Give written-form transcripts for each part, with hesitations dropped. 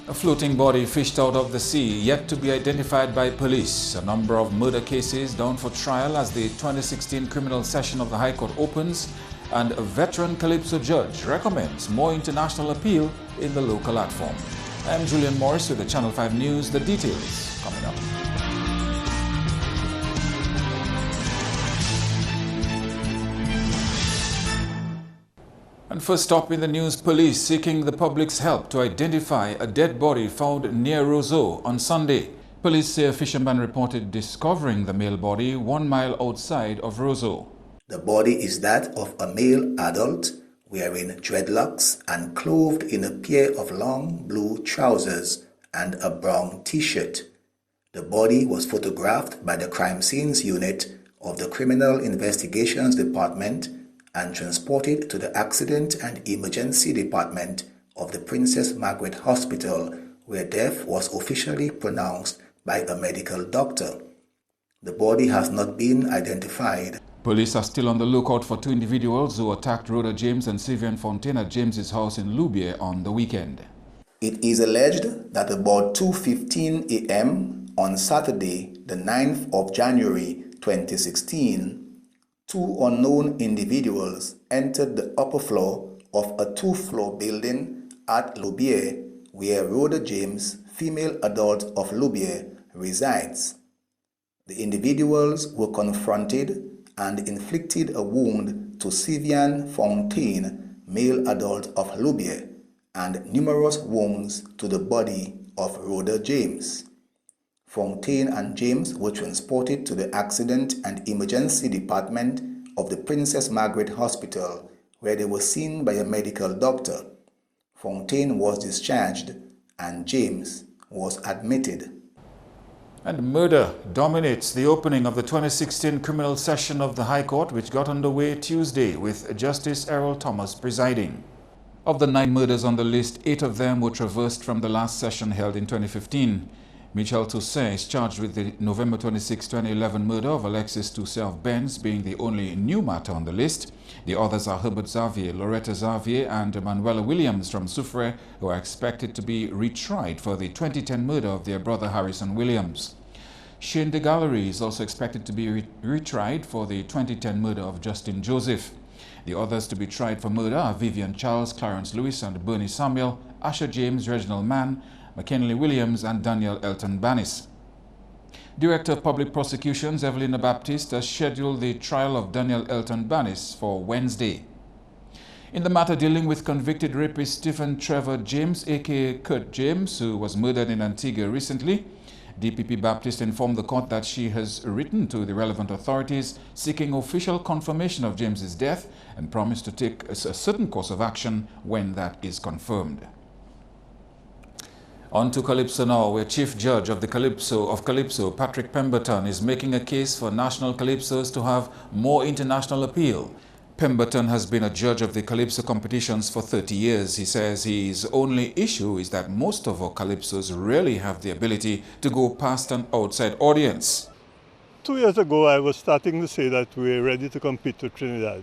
A floating body fished out of the sea, yet to be identified by police. A number of murder cases down for trial as the 2016 criminal session of the High Court opens, and a veteran Calypso judge recommends more international appeal in the local art form. I'm Julian Morris with the Channel 5 News. The details coming up. And first up in the news, police seeking the public's help to identify a dead body found near Roseau on Sunday. Police say a fisherman reported discovering the male body 1 mile outside of Roseau. The body is that of a male adult wearing dreadlocks and clothed in a pair of long blue trousers and a brown t-shirt. The body was photographed by the Crime Scenes Unit of the Criminal Investigations Department and transported to the Accident and Emergency Department of the Princess Margaret Hospital, where death was officially pronounced by a medical doctor. The body has not been identified. Police are still on the lookout for 2 individuals who attacked Rhoda James and Sylvian Fontaine at James's house in Loubier on the weekend. It is alleged that about 2:15 a.m. on Saturday, the 9th of January 2016, 2 unknown individuals entered the upper floor of a 2-floor building at Loubier, where Rhoda James, female adult of Loubier, resides. The individuals were confronted and inflicted a wound to Sylvian Fontaine, male adult of Loubier, and numerous wounds to the body of Rhoda James. Fontaine and James were transported to the Accident and Emergency Department of the Princess Margaret Hospital, where they were seen by a medical doctor. Fontaine was discharged and James was admitted. And murder dominates the opening of the 2016 criminal session of the High Court, which got underway Tuesday with Justice Errol Thomas presiding. Of the 9 murders on the list, 8 of them were traversed from the last session held in 2015. Michel Toussaint is charged with the November 26, 2011 murder of Alexis Toussaint of Benz, being the only new matter on the list. The others are Herbert Xavier, Loretta Xavier, and Manuela Williams from Soufrière, who are expected to be retried for the 2010 murder of their brother Harrison Williams. Shane de Gallery is also expected to be retried for the 2010 murder of Justin Joseph. The others to be tried for murder are Vivian Charles, Clarence Lewis, and Bernie Samuel, Asher James, Reginald Mann, McKinley Williams, and Daniel Elton Bannis. Director of Public Prosecutions Evelina Baptiste has scheduled the trial of Daniel Elton Bannis for Wednesday. In the matter dealing with convicted rapist Stephen Trevor James, aka Kurt James, who was murdered in Antigua recently, DPP Baptiste informed the court that she has written to the relevant authorities seeking official confirmation of James's death and promised to take a certain course of action when that is confirmed. On to Calypso now, where Chief Judge of Calypso, Patrick Pemberton, is making a case for national Calypsos to have more international appeal. Pemberton has been a judge of the Calypso competitions for 30 years. He says his only issue is that most of our Calypsos rarely have the ability to go past an outside audience. 2 years ago, I was starting to say that we're ready to compete with Trinidad.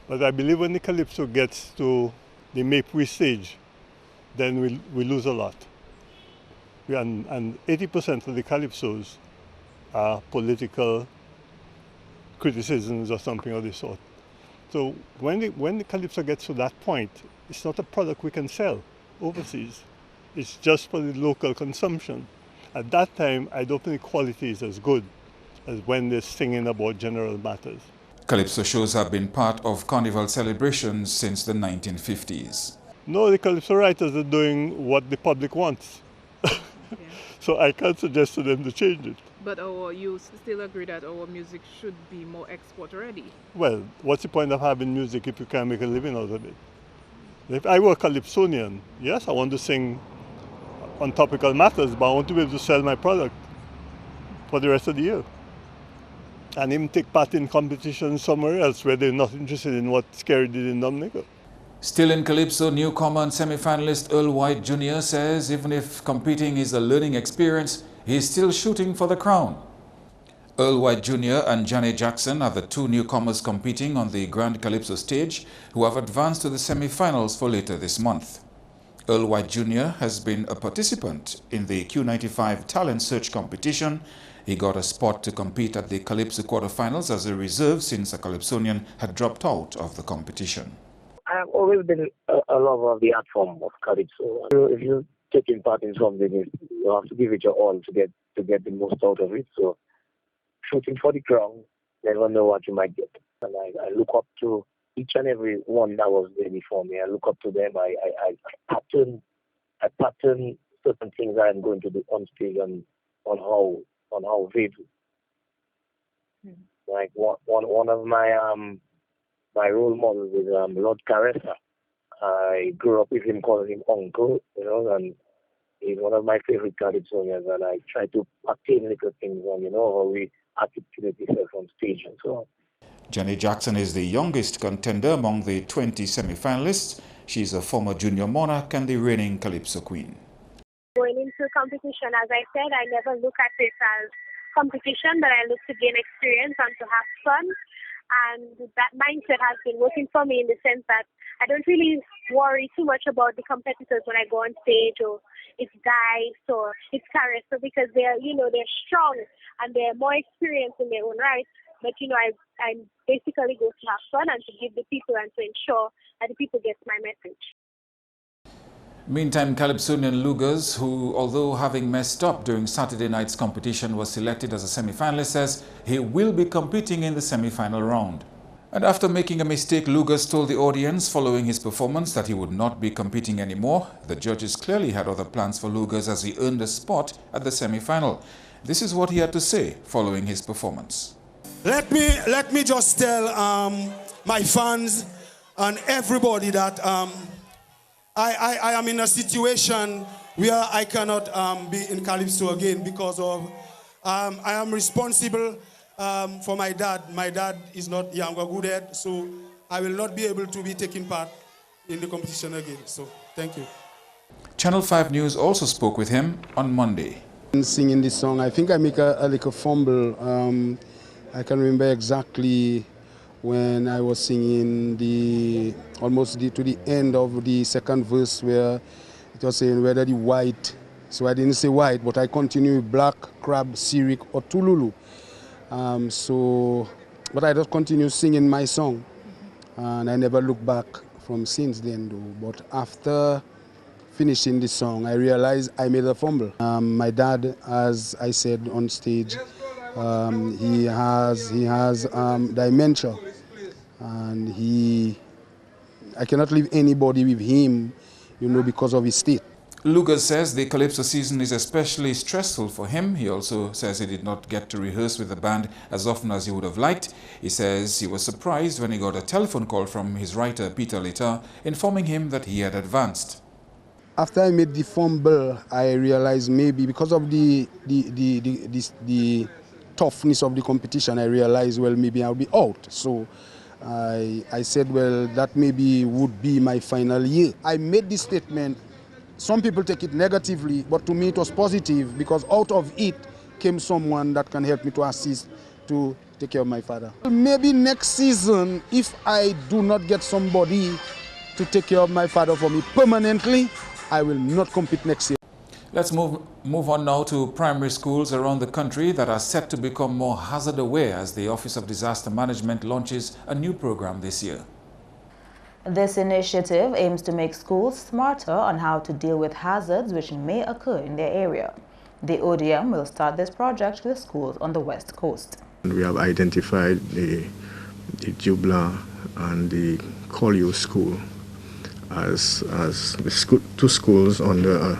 But I believe when the Calypso gets to the Maypoi stage, then we lose a lot. And 80% of the Calypsos are political criticisms or something of the sort. So when the Calypso gets to that point, it's not a product we can sell overseas. It's just for the local consumption. At that time, I don't think the quality is as good as when they're singing about general matters. Calypso shows have been part of carnival celebrations since the 1950s. No, the Calypso writers are doing what the public wants. So I can't suggest to them to change it. But you still agree that our music should be more export ready? Well, what's the point of having music if you can't make a living out of it? If I were a Calypsonian, yes, I want to sing on topical matters, but I want to be able to sell my product for the rest of the year. And even take part in competitions somewhere else where they're not interested in what Scary did in Dominica. Still in Calypso, newcomer and semi-finalist Earl White Jr. says even if competing is a learning experience, he's still shooting for the crown. Earl White Jr. and Janet Jackson are the 2 newcomers competing on the Grand Calypso stage who have advanced to the semi-finals for later this month. Earl White Jr. has been a participant in the Q95 talent search competition. He got a spot to compete at the Calypso quarterfinals as a reserve since a Calypsonian had dropped out of the competition. I've always been a lover of the art form of Calypso. If you're taking part in something, you have to give it your all to get the most out of it. So shooting for the crown, never know what you might get. And I look up to each and every one that was there before me. I look up to them. I pattern certain things I'm going to do on stage and on how they do. Like one of my role models is Lord Caressa. I grew up with him, calling him uncle, and he's one of my favorite Calypsonians, and I try to attain little things on, how we articulate yourself on stage and so on. Janet Jackson is the youngest contender among the 20 semi-finalists. She's a former junior monarch and the reigning Calypso queen. Going into competition, as I said, I never look at it as competition, but I look to gain experience and to have fun. And that mindset has been working for me in the sense that I don't really worry too much about the competitors when I go on stage, or it's Dice or it's Caressa, because they're strong and they're more experienced in their own right. But I basically go to have fun and to give the people and to ensure that the people get my message. Meantime, Calypsonian Lugas, who, although having messed up during Saturday night's competition, was selected as a semi-finalist, says he will be competing in the semi-final round. And after making a mistake, Lugas told the audience following his performance that he would not be competing anymore. The judges clearly had other plans for Lugas as he earned a spot at the semi-final. This is what he had to say following his performance. Let me just tell my fans and everybody that I am in a situation where I cannot be in Calypso again because of I am responsible for my dad. My dad is not younger good head, so I will not be able to be taking part in the competition again. So thank you. Channel 5 News also spoke with him on Monday. Singing this song, I think I make a little fumble. I can remember exactly when I was singing almost to the end of the second verse where it was saying whether the white, so I didn't say white, but I continue with black, crab, sirik, or tululu. But I just continue singing my song, and I never look back from since then though. But after finishing the song, I realized I made a fumble. My dad, as I said on stage, he has dementia, and I cannot leave anybody with him, because of his state. Lugas says the Calypso season is especially stressful for him. He also says he did not get to rehearse with the band as often as he would have liked. He says he was surprised when he got a telephone call from his writer Peter Litter informing him that he had advanced. After I made the fumble, I realized maybe because of the toughness of the competition, I realized, well, maybe I'll be out. So I said, well, that maybe would be my final year. I made this statement. Some people take it negatively, but to me it was positive because out of it came someone that can help me to assist to take care of my father. Maybe next season, if I do not get somebody to take care of my father for me permanently, I will not compete next year. Let's move on now to primary schools around the country that are set to become more hazard aware as the Office of Disaster Management launches a new program this year. This initiative aims to make schools smarter on how to deal with hazards which may occur in their area. The ODM will start this project with schools on the West Coast. We have identified the Jubla and the Collier School as the two schools on the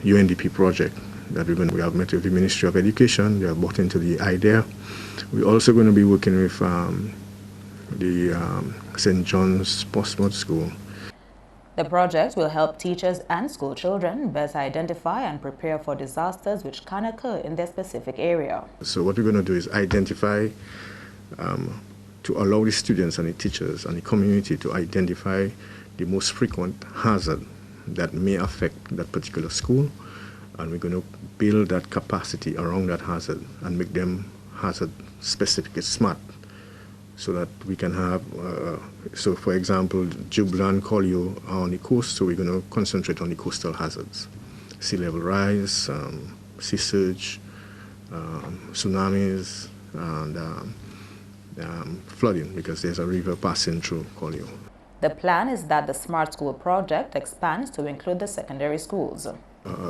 UNDP project that we have met with the Ministry of Education. They have bought into the idea. We're also going to be working with the St. John's Postmod School. The project will help teachers and school children best identify and prepare for disasters which can occur in their specific area. So what we're going to do is identify, to allow the students and the teachers and the community to identify the most frequent hazard that may affect that particular school, and we're going to build that capacity around that hazard and make them hazard specific, smart so that we can have, so for example, Jubla and Collio are on the coast, so we're going to concentrate on the coastal hazards. Sea level rise, sea surge, tsunamis, and flooding, because there's a river passing through Collio. The plan is that the Smart School project expands to include the secondary schools.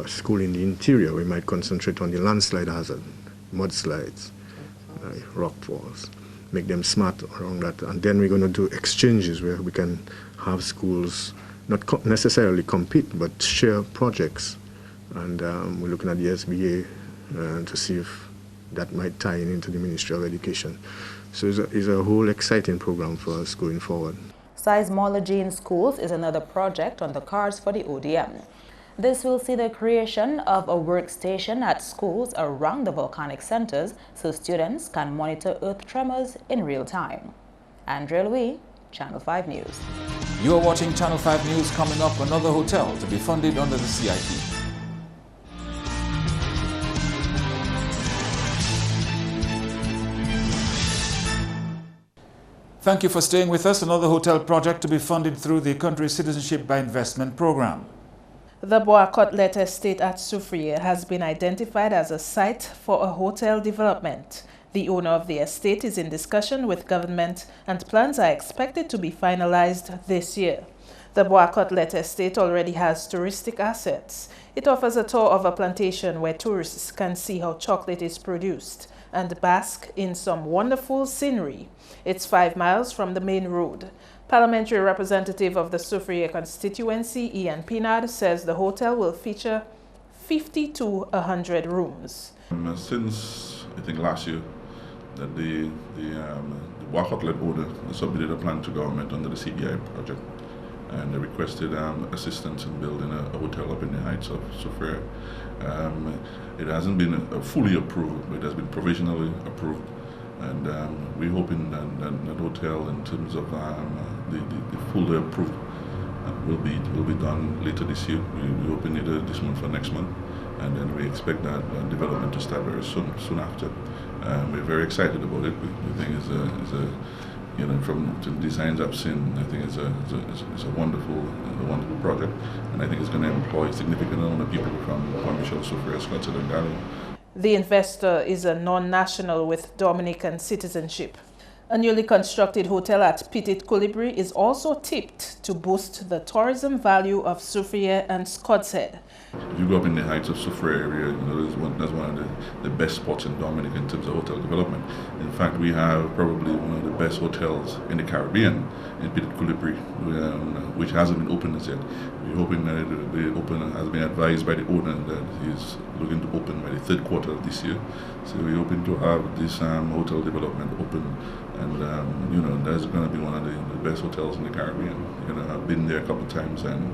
School in the interior, we might concentrate on the landslide hazard, mudslides, rock falls, make them smart around that. And then we're going to do exchanges where we can have schools not necessarily compete, but share projects. And we're looking at the SBA to see if that might tie into the Ministry of Education. So it's a whole exciting program for us going forward. Seismology in schools is another project on the cards for the ODM. This will see the creation of a workstation at schools around the volcanic centers so students can monitor earth tremors in real time. Andrea Louis, Channel 5 News. You are watching Channel 5 News. Coming up, another hotel to be funded under the CIP. Thank you for staying with us. Another hotel project to be funded through the country's Citizenship by Investment program. The Bois-Côtelette estate at Soufrière has been identified as a site for a hotel development. The owner of the estate is in discussion with government and plans are expected to be finalized this year. The Bois-Côtelette estate already has touristic assets. It offers a tour of a plantation where tourists can see how chocolate is produced and bask in some wonderful scenery. It's 5 miles from the main road. Parliamentary representative of the Soufrière constituency, Ian Pinard, says the hotel will feature 50 to 100 rooms. Since I think last year, that the Bois-Côtelette owner submitted a plan to government under the CBI project, and they requested assistance in building a hotel up in the heights of Soufrière. It hasn't been fully approved, but it has been provisionally approved. And we're hoping that hotel, in terms of the fully approved, will be done later this year. We're hoping either this month or next month, and then we expect that development to start very soon after. We're very excited about it. We think it's a you know, from the designs I've seen, I think it's a wonderful project, and I think it's going to employ a significant amount of people from Point Michel, Soufrière, Scotland, and Ghana. The investor is a non-national with Dominican citizenship. A newly constructed hotel at Petit Colibri is also tipped to boost the tourism value of Soufrière and Scotshead. If you go up in the heights of Soufrière area, you know, that's one of the best spots in Dominica in terms of hotel development. In fact, we have probably one of the best hotels in the Caribbean in Petit Colibri, which hasn't been opened as yet. We're hoping that it will be open, has been advised by the owner that he's looking to open by the third quarter of this year. So we're hoping to have this hotel development open, and you know, that's going to be one of the best hotels in the Caribbean. You know, I've been there a couple of times, and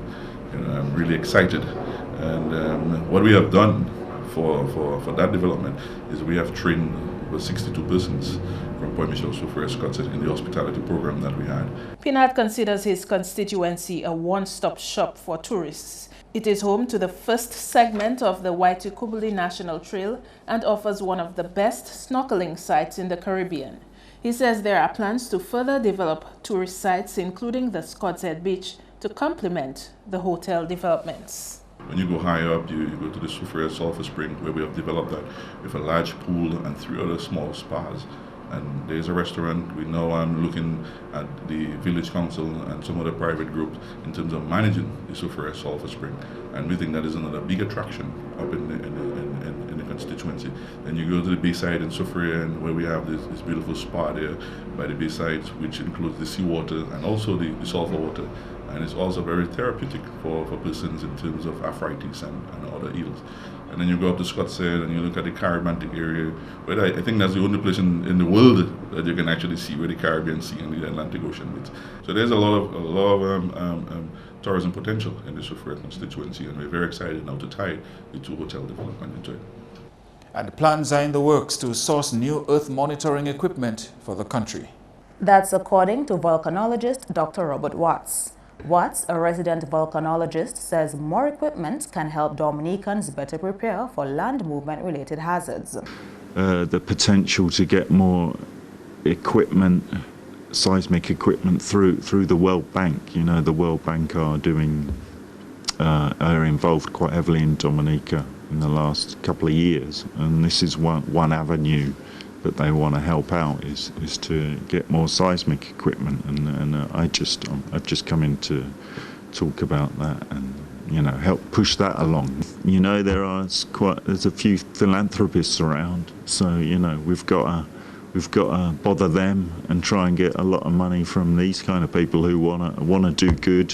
you know, I'm really excited. And what we have done for that development is we have trained over 62 persons from Point Michel, Soufrière, Scotland in the hospitality program that we had. Pinard considers his constituency a one-stop shop for tourists. It is home to the first segment of the Waitukubuli National Trail and offers one of the best snorkeling sites in the Caribbean. He says there are plans to further develop tourist sites, including the Scotshead Beach, to complement the hotel developments. When you go higher up, you go to the Soufrière Sulphur Spring, where we have developed that with a large pool and 3 other small spas. And there's a restaurant. We know I'm looking at the village council and some other private groups in terms of managing the Soufrière Sulphur Spring. And we think that is another big attraction up in the constituency. Then you go to the bayside in Soufrière, and where we have this beautiful spa there by the bayside, which includes the seawater and also the sulphur water. And it's also very therapeutic for persons in terms of arthritis and other ills. And then you go up to Scotshead and you look at the Caribbean area, where I think that's the only place in the world that you can actually see where the Caribbean Sea and the Atlantic Ocean meet. So there's a lot of tourism potential in the Soufrière constituency, and we're very excited now to tie the 2 hotel development into it. And plans are in the works to source new earth monitoring equipment for the country. That's according to volcanologist Dr. Robert Watts. Watts, a resident volcanologist, says more equipment can help Dominicans better prepare for land movement-related hazards. The potential to get more equipment seismic equipment through the World Bank. You know, the World Bank are involved quite heavily in Dominica in the last couple of years, and this is one avenue that they want to help out is to get more seismic equipment, and I've just come in to talk about that and, you know, help push that along. You know, there's a few philanthropists around, so, you know, we've got to bother them and try and get a lot of money from these kind of people who want to do good,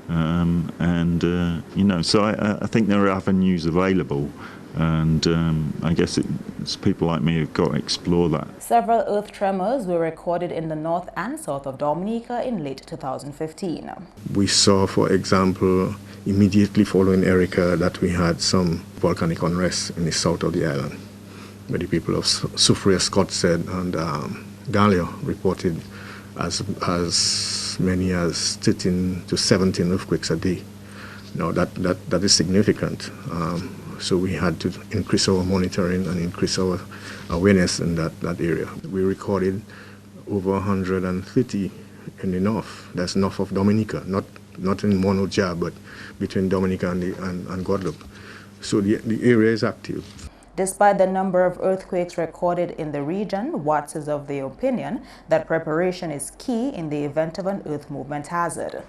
you know, so I think there are avenues available, and I guess it's people like me who've got to explore that. Several earth tremors were recorded in the north and south of Dominica in late 2015. We saw, for example, immediately following Erica, that we had some volcanic unrest in the south of the island, where the people of Soufriere, Scottshead, and Gallia reported as many as 13 to 17 earthquakes a day. Now that is significant. So we had to increase our monitoring and increase our awareness in that area. We recorded over 130 in the north. That's north of Dominica, not in Mono-Ja, but between Dominica and Guadeloupe. So the area is active. Despite the number of earthquakes recorded in the region, Watts is of the opinion that preparation is key in the event of an earth movement hazard.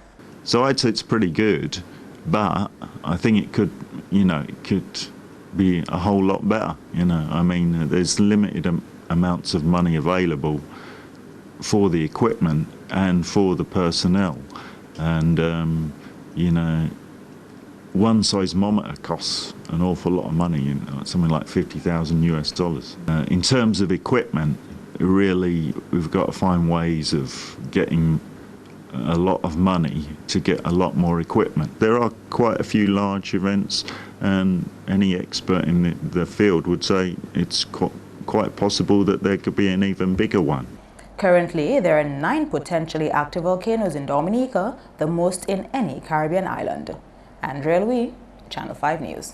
So I'd say it's pretty good, but I think it could be a whole lot better. You know, I mean, there's limited amounts of money available for the equipment and for the personnel, and you know, one seismometer costs an awful lot of money, you know, something like $50,000 US. In terms of equipment, really, we've got to find ways of getting a lot of money to get a lot more equipment. There are quite a few large events, and any expert in the field would say it's quite possible that there could be an even bigger one. Currently, there are 9 potentially active volcanoes in Dominica, the most in any Caribbean island. Andrea Louis, Channel 5 News.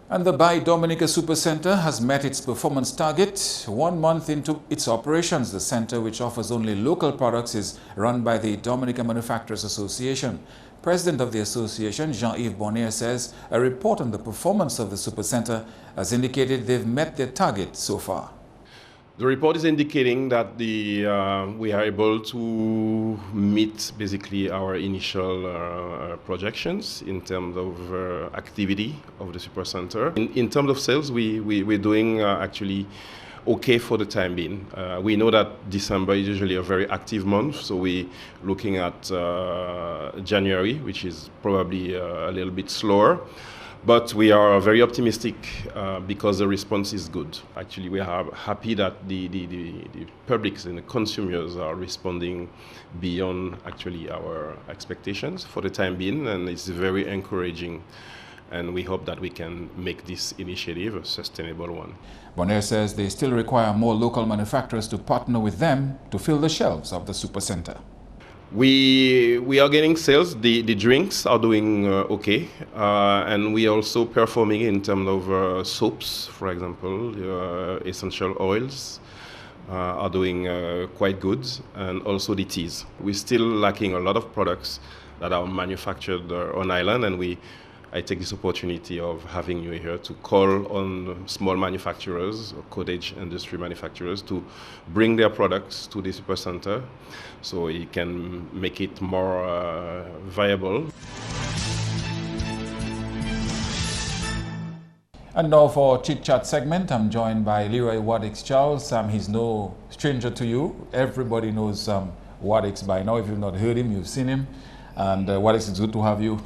And the By Dominica Supercenter has met its performance target. 1 month into its operations, the center, which offers only local products, is run by the Dominica Manufacturers Association. President of the association, Jean-Yves Bonner, says a report on the performance of the Supercenter has indicated they've met their target so far. The report is indicating that we are able to meet basically our initial projections in terms of activity of the Supercenter. In terms of sales, we're doing actually okay for the time being. We know that December is usually a very active month, so we're looking at January, which is probably a little bit slower. But we are very optimistic because the response is good. Actually, we are happy that the publics and the consumers are responding beyond actually our expectations for the time being, and it's very encouraging. And we hope that we can make this initiative a sustainable one. Bonner says they still require more local manufacturers to partner with them to fill the shelves of the Supercenter. We are getting sales. The drinks are doing okay, and we are also performing in terms of soaps, for example. Essential oils are doing quite good, and also the teas. We're still lacking a lot of products that are manufactured on island, and I take this opportunity of having you here to call on small manufacturers or cottage industry manufacturers to bring their products to the Supercenter so it can make it more viable. And now for our Chit Chat segment, I'm joined by Leroy Waddix-Charles. He's no stranger to you. Everybody knows Waddix by now. If you've not heard him, you've seen him. And Waddix, it's good to have you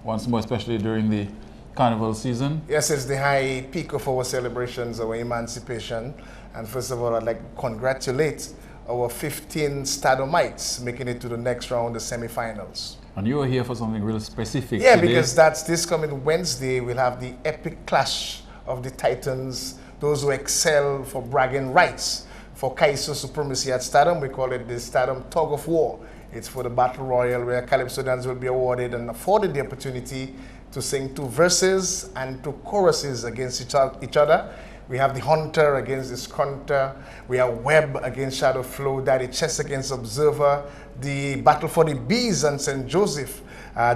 once more, especially during the carnival season. Yes, it's the high peak of our celebrations, our emancipation. And first of all, I'd like to congratulate our 15 Stadomites making it to the next round, the semifinals. And you are here for something real specific today. Because that's this coming Wednesday. We'll have the epic clash of the Titans, those who excel for bragging rights, for Kaiso supremacy at Stardom. We call it the Stardom Tug of War. It's for the Battle Royal, where Calypsonians will be awarded and afforded the opportunity to sing 2 verses and 2 choruses against each other. We have the Hunter against the Scrunter. We have Webb against Shadow Flow, Daddy Chess against Observer, the Battle for the Bees and St. Joseph,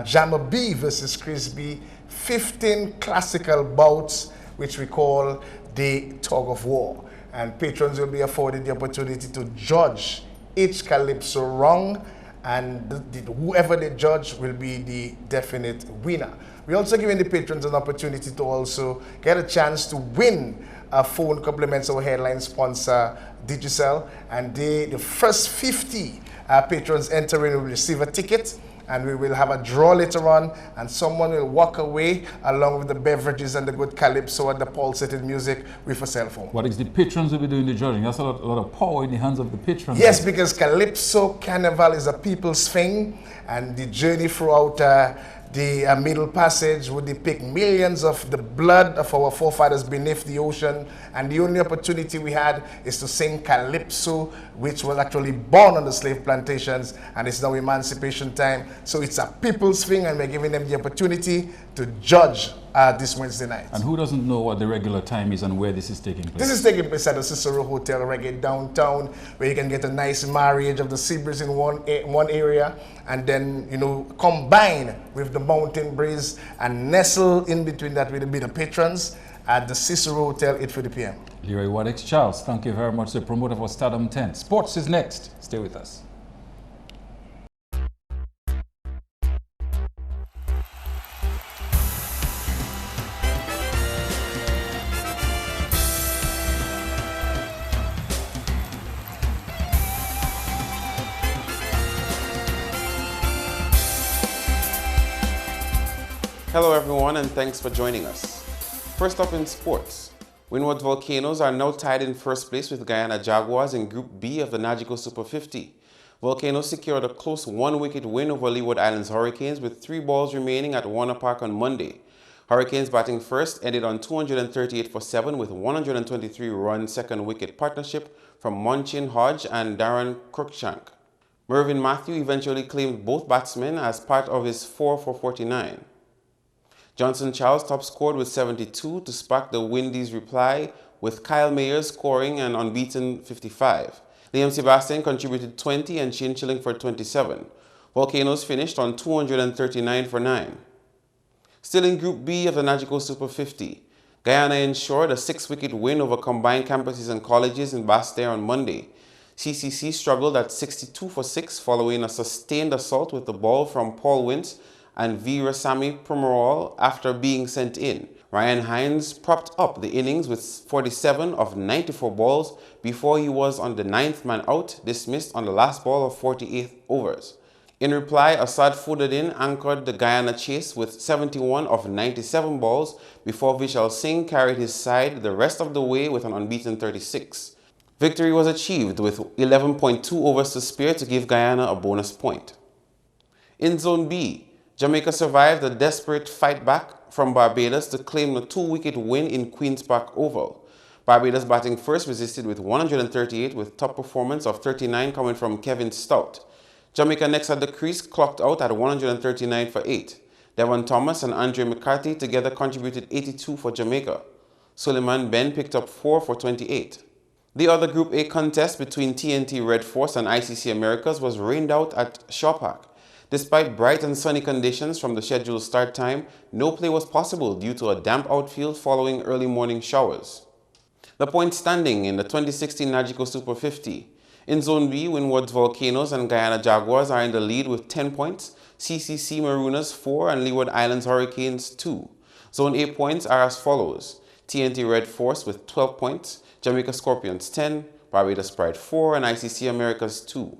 Jammer B versus Chris B. 15 classical bouts, which we call the Tug of War. And patrons will be afforded the opportunity to judge each calypso rung, and whoever they judge will be the definite winner. We're also giving the patrons an opportunity to also get a chance to win a phone compliments our headline sponsor, Digicel, and the first 50 patrons entering will receive a ticket, and we will have a draw later on, and someone will walk away along with the beverages and the good calypso and the pulsated music with a cell phone. What is the patrons will be doing the judging? That's a lot of power in the hands of the patrons. Yes, because Calypso Carnival is a people's thing, and the journey throughout the Middle Passage would depict millions of the blood of our forefathers beneath the ocean, and the only opportunity we had is to sing Calypso, which was actually born on the slave plantations, and it's now emancipation time. So it's a people's thing, and we're giving them the opportunity to judge this Wednesday night. And who doesn't know what the regular time is and where this is taking place? This is taking place at the Cicero Hotel Reggae downtown, where you can get a nice marriage of the sea breeze in one area, and then, you know, combine with the mountain breeze and nestle in between that with a bit of patrons at the Cicero Hotel, 8:30 p.m. Leroy Wadix Charles, thank you very much, the promoter for Stardom 10. Sports is next. Stay with us. Hello everyone, and thanks for joining us. First up in sports, Windward Volcanoes are now tied in first place with Guyana Jaguars in Group B of the Nagico Super 50. Volcanoes secured a close one-wicket win over Leeward Islands Hurricanes with 3 balls remaining at Warner Park on Monday. Hurricanes batting first ended on 238 for 7 with 123-run second-wicket partnership from Munchin Hodge and Darren Cruikshank. Mervyn Matthew eventually claimed both batsmen as part of his 4 for 49. Johnson Charles top scored with 72 to spark the Windies' reply, with Kyle Mayers scoring an unbeaten 55. Liam Sebastian contributed 20 and Shane Chillingford 27. Volcanoes finished on 239 for 9. Still in Group B of the Nagico Super 50, Guyana ensured a 6-wicket win over combined campuses and colleges in Basse-Terre on Monday. CCC struggled at 62 for 6 following a sustained assault with the ball from Paul Wintz and Veerasamy Pumarwal after being sent in. Ryan Hines propped up the innings with 47 of 94 balls before he was on the 9th man out, dismissed on the last ball of 48 overs. In reply, Asad Fuddadin anchored the Guyana chase with 71 of 97 balls before Vishal Singh carried his side the rest of the way with an unbeaten 36. Victory was achieved with 11.2 overs to spare to give Guyana a bonus point. In Zone B, Jamaica survived a desperate fight back from Barbados to claim a 2-wicket win in Queen's Park Oval. Barbados batting first resisted with 138 with top performance of 39 coming from Kevin Stout. Jamaica next at the crease clocked out at 139 for 8. Devon Thomas and Andre McCarthy together contributed 82 for Jamaica. Suleiman Ben picked up 4 for 28. The other Group A contest between TNT Red Force and ICC Americas was rained out at Shaw Park. Despite bright and sunny conditions from the scheduled start time, no play was possible due to a damp outfield following early morning showers. The point standing in the 2016 Nagico Super 50. In Zone B, Windward's Volcanoes and Guyana Jaguars are in the lead with 10 points, CCC Marooners 4 and Leeward Islands Hurricanes 2. Zone A points are as follows: TNT Red Force with 12 points, Jamaica Scorpions 10, Barbados Pride 4 and ICC Americas 2.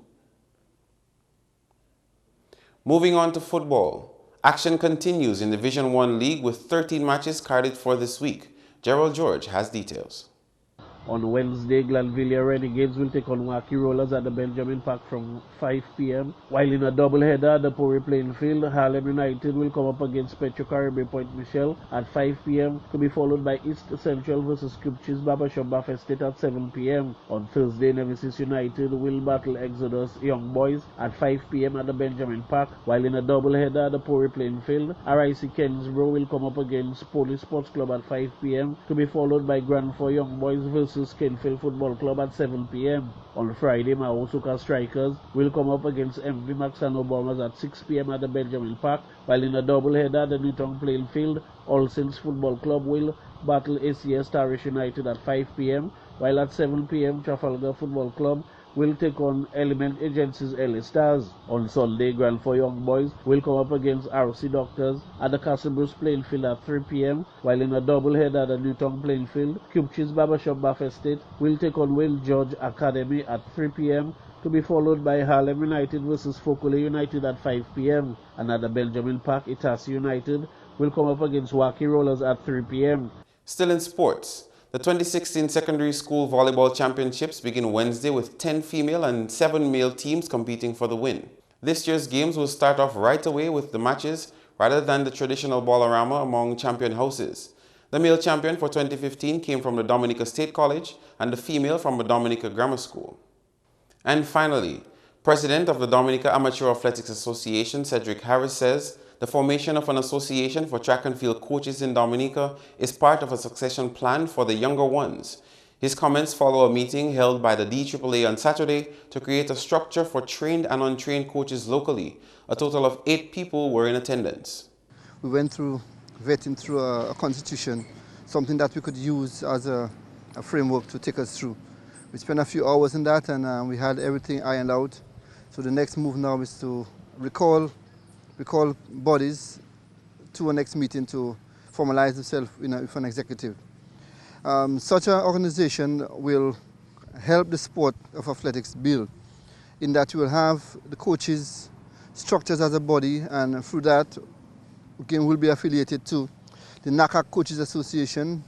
Moving on to football. Action continues in Division 1 League with 13 matches carded for this week. Gerald George has details. On Wednesday, Glanville Renegades will take on Waukee Rollers at the Benjamin Park from 5 p.m. While in a doubleheader at the Pori Playing Field, Harlem United will come up against Petro Caribe Point Michelle at 5 p.m. to be followed by East Central versus Cupchis Barbershop Buffet State at 7 p.m. On Thursday, Nemesis United will battle Exodus Young Boys at 5 p.m. at the Benjamin Park. While in a doubleheader at the Pori Playing Field, RIC Kensbro will come up against Police Sports Club at 5 p.m. to be followed by Grand Four Young Boys versus Kenfield Football Club at 7 p.m. On Friday, Maosuka Strikers will come up against MV Max and Obamas at 6 p.m. at the Benjamin Park, while in a doubleheader at the Newtown Playing Field, All Saints Football Club will battle ACS Tarish United at 5 p.m., while at 7 p.m. Trafalgar Football Club will take on Element Agencies LA Stars. On Sunday, Grand Four Young Boys will come up against RC Doctors at the Castle Bruce Playing Field at 3 p.m., while in a doubleheader at the Newtown Playing Field, Cupchis Barbershop Buffet State will take on Will George Academy at 3 p.m., to be followed by Harlem United versus Fokole United at 5 p.m. And at the Benjamin Park, Itasi United will come up against Waukee Rollers at 3 p.m. Still in sports, the 2016 Secondary School Volleyball Championships begin Wednesday with 10 female and 7 male teams competing for the win. This year's games will start off right away with the matches rather than the traditional ballorama among champion houses. The male champion for 2015 came from the Dominica State College and the female from the Dominica Grammar School. And finally, President of the Dominica Amateur Athletics Association, Cedric Harris, says the formation of an association for track and field coaches in Dominica is part of a succession plan for the younger ones. His comments follow a meeting held by the DAAA on Saturday to create a structure for trained and untrained coaches locally. A total of 8 people were in attendance. We went through vetting through a constitution, something that we could use as a framework to take us through. We spent a few hours in that, and we had everything ironed out. So the next move now is to recall bodies to a next meeting to formalize themselves with an executive. Such an organization will help the sport of athletics build, in that you will have the coaches structures as a body, and through that, again, will be affiliated to the NACAC Coaches Association,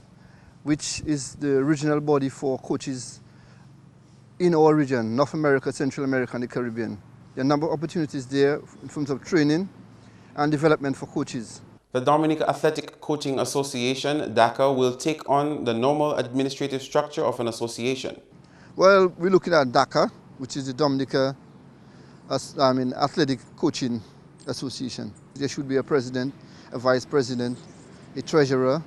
which is the regional body for coaches in our region, North America, Central America, and the Caribbean. There are a number of opportunities there in terms of training and development for coaches. The Dominica Athletic Coaching Association, DACA, will take on the normal administrative structure of an association. Well, we're looking at DACA, which is the Dominica Athletic Coaching Association. There should be a president, a vice president, a treasurer,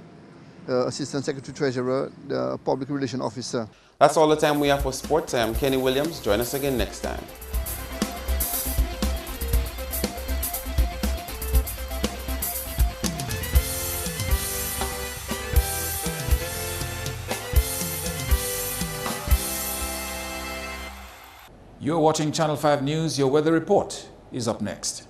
assistant secretary treasurer, the public relations officer. That's all the time we have for sports. I am Kenny Williams. Join us again next time. You're watching Channel 5 News. Your weather report is up next.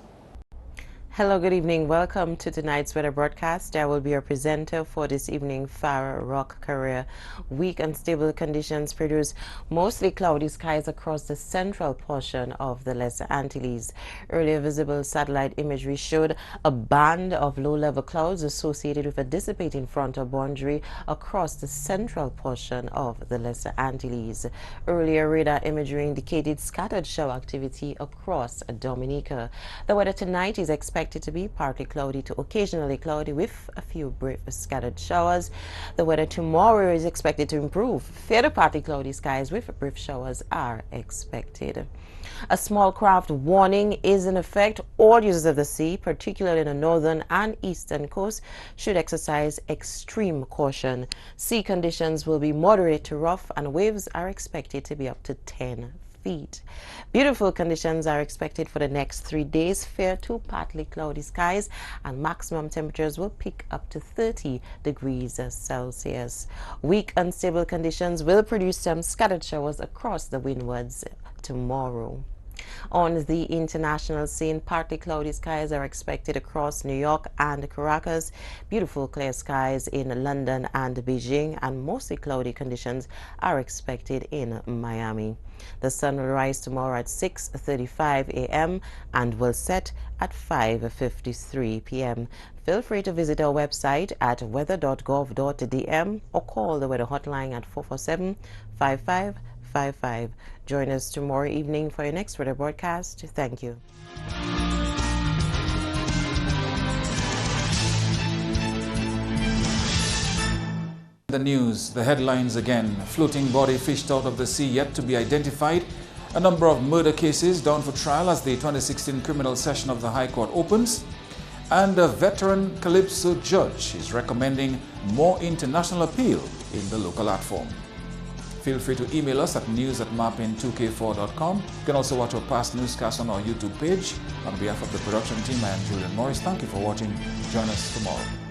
Hello, good evening. Welcome to tonight's weather broadcast. I will be your presenter for this evening. Farah Rock Career. Weak and stable conditions produce mostly cloudy skies across the central portion of the Lesser Antilles. Earlier visible satellite imagery showed a band of low-level clouds associated with a dissipating frontal boundary across the central portion of the Lesser Antilles. Earlier radar imagery indicated scattered shower activity across Dominica. The weather tonight is expected to be partly cloudy to occasionally cloudy with a few brief scattered showers. The weather tomorrow is expected to improve. Fairly partly cloudy skies with brief showers are expected. A small craft warning is in effect. All users of the sea, particularly in the northern and eastern coast, should exercise extreme caution. Sea conditions will be moderate to rough, and waves are expected to be up to 10 feet. Beautiful conditions are expected for the next 3 days. Fair to partly cloudy skies, and maximum temperatures will peak up to 30 degrees Celsius. Weak unstable conditions will produce some scattered showers across the windwards tomorrow. On the international scene, partly cloudy skies are expected across New York and Caracas, beautiful clear skies in London and Beijing, and mostly cloudy conditions are expected in Miami. The sun will rise tomorrow at 6:35 a.m. and will set at 5:53 p.m. Feel free to visit our website at weather.gov.dm or call the weather hotline at 447-5555. Join us tomorrow evening for your next weather broadcast. Thank you. The news, the headlines again. Floating body fished out of the sea yet to be identified. A number of murder cases down for trial as the 2016 criminal session of the High Court opens. And a veteran Calypso judge is recommending more international appeal in the local art form. Feel free to email us at news@marpin2k4.com. You can also watch our past newscasts on our YouTube page. On behalf of the production team, I am Julian Morris. Thank you for watching. Join us tomorrow.